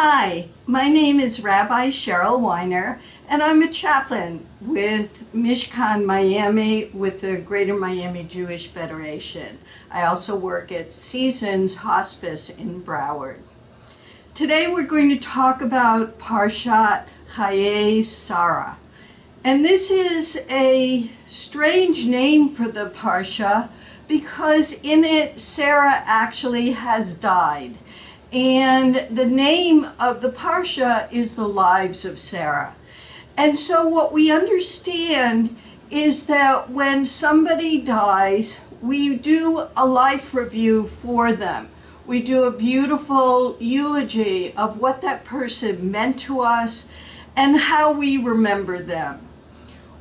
Hi, my name is Rabbi Cheryl Weiner, and I'm a chaplain with Mishkan Miami with the Greater Miami Jewish Federation. I also work at Seasons Hospice in Broward. Today we're going to talk about Parashat Chayei Sarah. And this is a strange name for the Parsha because in it Sarah actually has died. And the name of the Parsha is the lives of Sarah. And so what we understand is that when somebody dies, we do a life review for them. We do a beautiful eulogy of what that person meant to us and how we remember them.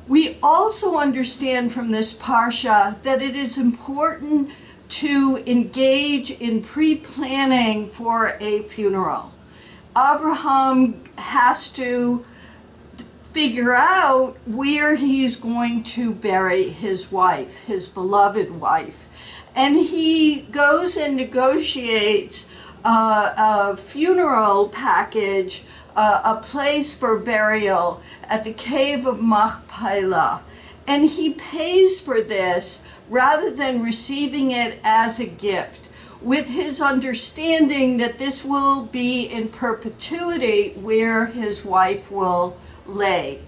We also understand from this Parsha that it is important to engage in pre-planning for a funeral. Abraham has to figure out where he's going to bury his wife, his beloved wife. And he goes and negotiates a funeral package, a place for burial at the cave of Machpelah. And he pays for this rather than receiving it as a gift, with his understanding that this will be in perpetuity where his wife will lay.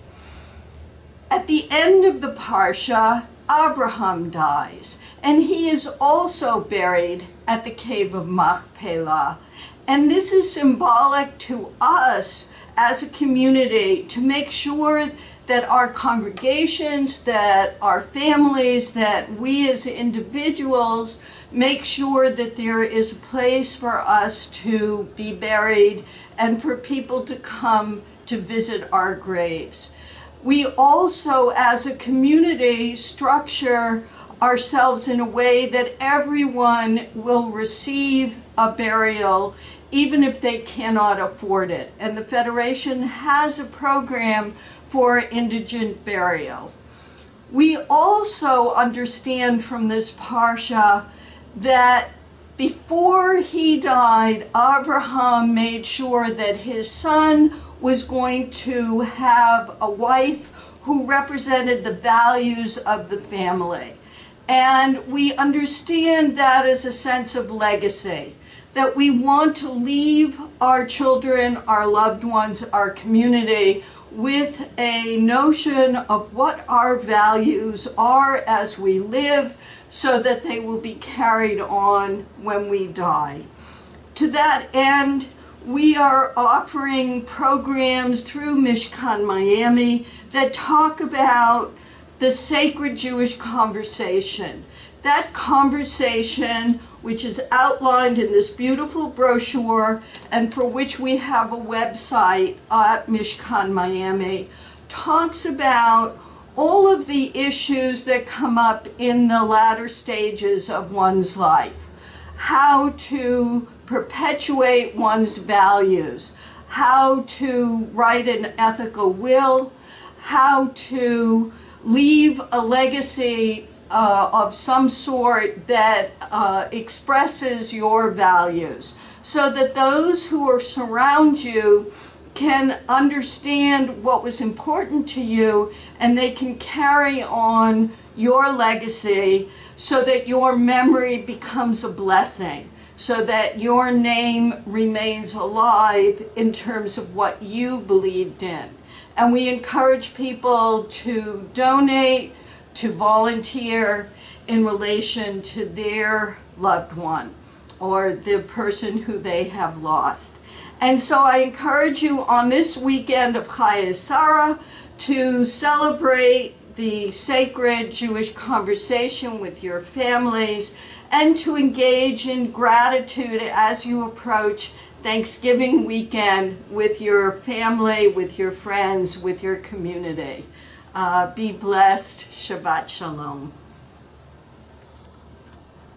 At the end of the Parsha, Abraham dies, and he is also buried at the cave of Machpelah. And this is symbolic to us as a community to make sure that our congregations, that our families, that we as individuals make sure that there is a place for us to be buried and for people to come to visit our graves. We also, as a community, structure ourselves in a way that everyone will receive a burial even if they cannot afford it. And the Federation has a program for indigent burial. We also understand from this Parsha that before he died, Abraham made sure that his son was going to have a wife who represented the values of the family. And we understand that as a sense of legacy, that we want to leave our children, our loved ones, our community with a notion of what our values are as we live so that they will be carried on when we die. To that end, we are offering programs through Mishkan Miami that talk about the sacred Jewish conversation. That conversation, which is outlined in this beautiful brochure and for which we have a website at Mishkan Miami, talks about all of the issues that come up in the latter stages of one's life. How to perpetuate one's values, how to write an ethical will, how to leave a legacy of some sort that expresses your values, so that those who surround you can understand what was important to you and they can carry on your legacy so that your memory becomes a blessing, so that your name remains alive in terms of what you believed in. And we encourage people to donate, to volunteer in relation to their loved one or the person who they have lost. And so I encourage you on this weekend of Chayei Sarah to celebrate the sacred Jewish conversation with your families and to engage in gratitude as you approach Thanksgiving weekend with your family, with your friends, with your community. Be blessed. Shabbat Shalom.